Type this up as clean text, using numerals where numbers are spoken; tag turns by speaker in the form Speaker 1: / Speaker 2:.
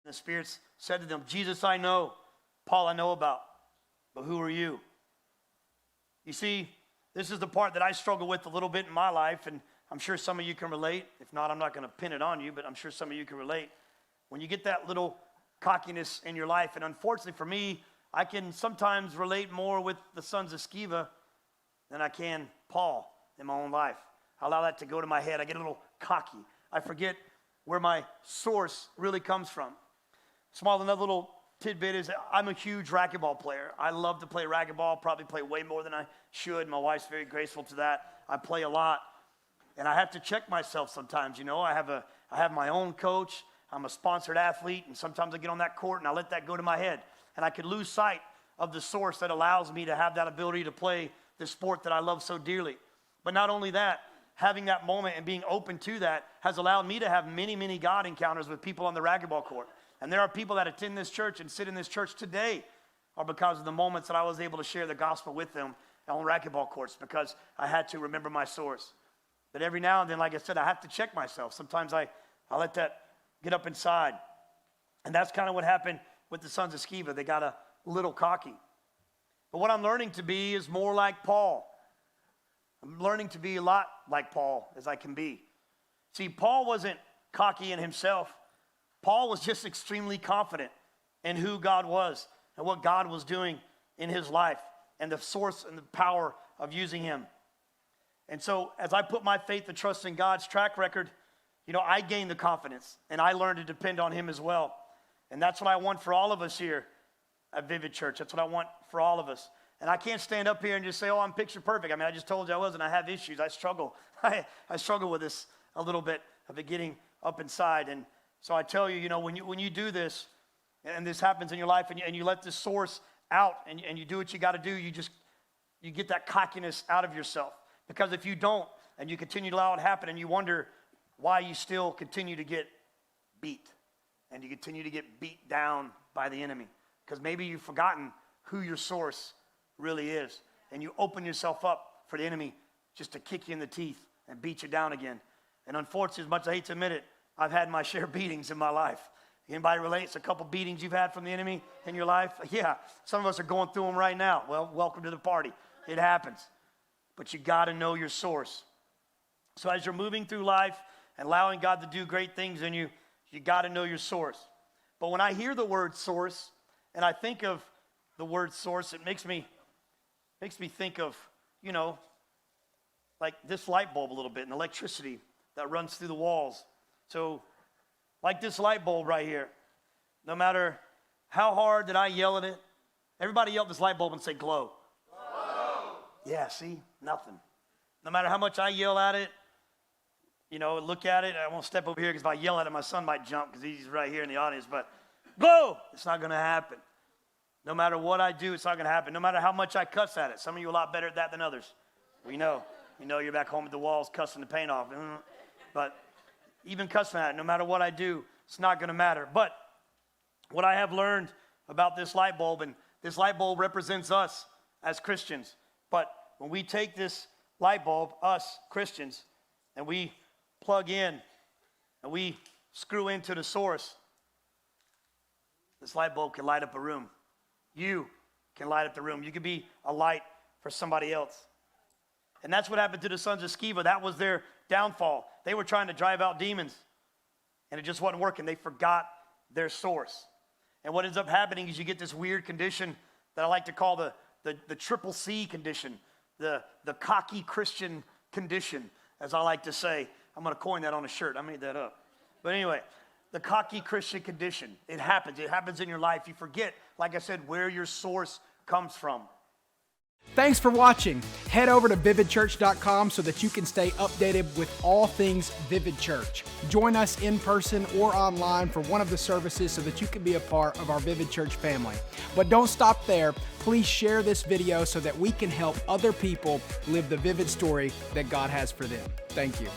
Speaker 1: The Spirit said to them, Jesus I know, Paul I know about, but who are you? You see, this is the part that I struggle with a little bit in my life, and I'm sure some of you can relate. If not, I'm not going to pin it on you, but I'm sure some of you can relate. When you get that little cockiness in your life, and unfortunately for me, I can sometimes relate more with the sons of Sceva than I can Paul in my own life. I allow that to go to my head. I get a little cocky. I forget where my source really comes from. Small, another little tidbit is I'm a huge racquetball player. I love to play racquetball, probably play way more than I should. My wife's very graceful to that. I play a lot, and I have to check myself sometimes. You know, I have my own coach. I'm a sponsored athlete, and sometimes I get on that court and I let that go to my head, and I could lose sight of the source that allows me to have that ability to play the sport that I love so dearly. But not only that, having that moment and being open to that has allowed me to have many, many God encounters with people on the racquetball court. And there are people that attend this church and sit in this church today are because of the moments that I was able to share the gospel with them on racquetball courts, because I had to remember my source. But every now and then, like I said, I have to check myself. Sometimes I let that get up inside. And that's kind of what happened with the sons of Sceva. They got a little cocky. But what I'm learning to be is more like Paul. I'm learning to be a lot like Paul as I can be. See, Paul wasn't cocky in himself. Paul was just extremely confident in who God was and what God was doing in his life and the source and the power of using him. And so as I put my faith and trust in God's track record, you know, I gained the confidence and I learned to depend on him as well. And that's what I want for all of us here at Vivid Church. That's what I want for all of us. And I can't stand up here and just say, oh, I'm picture perfect. I mean, I just told you I wasn't. I have issues. I struggle. I struggle with this a little bit of it getting up inside. And so I tell you, you know, when you do this, and this happens in your life, and you let this source out, and you do what you got to do, you get that cockiness out of yourself. Because if you don't, and you continue to allow it to happen, and you wonder why you still continue to get beat, and you continue to get beat down by the enemy. Because maybe you've forgotten who your source really is, and you open yourself up for the enemy just to kick you in the teeth and beat you down again. And unfortunately, as much as I hate to admit it, I've had my share of beatings in my life. Anybody relates? A couple beatings you've had from the enemy in your life? Yeah, some of us are going through them right now. Well, welcome to the party. It happens. But you got to know your source. So as you're moving through life and allowing God to do great things in you, you got to know your source. But when I hear the word source, and I think of the word source, it makes me think of, you know, like this light bulb a little bit and electricity that runs through the walls. So like this light bulb right here, no matter how hard that I yell at it, everybody yell at this light bulb and say glow. Glow. Yeah, see, nothing. No matter how much I yell at it, you know, look at it, I won't step over here because if I yell at it, my son might jump because he's right here in the audience, but glow, it's not going to happen. No matter what I do, it's not going to happen. No matter how much I cuss at it. Some of you are a lot better at that than others. We know. You know you're back home at the walls cussing the paint off. But even cussing at it, no matter what I do, it's not going to matter. But what I have learned about this light bulb, and this light bulb represents us as Christians. But when we take this light bulb, us Christians, and we plug in and we screw into the source, this light bulb can light up a room. You can light up the room. You can be a light for somebody else. And that's what happened to the sons of Sceva. That was their downfall. They were trying to drive out demons, and it just wasn't working. They forgot their source. And what ends up happening is you get this weird condition that I like to call the triple C condition, the cocky Christian condition, as I like to say. I'm going to coin that on a shirt. I made that up. But anyway, the cocky Christian condition. It happens. It happens in your life. You forget, like I said, where your source comes from.
Speaker 2: Thanks for watching. Head over to vividchurch.com so that you can stay updated with all things Vivid Church. Join us in person or online for one of the services so that you can be a part of our Vivid Church family. But don't stop there. Please share this video so that we can help other people live the vivid story that God has for them. Thank you.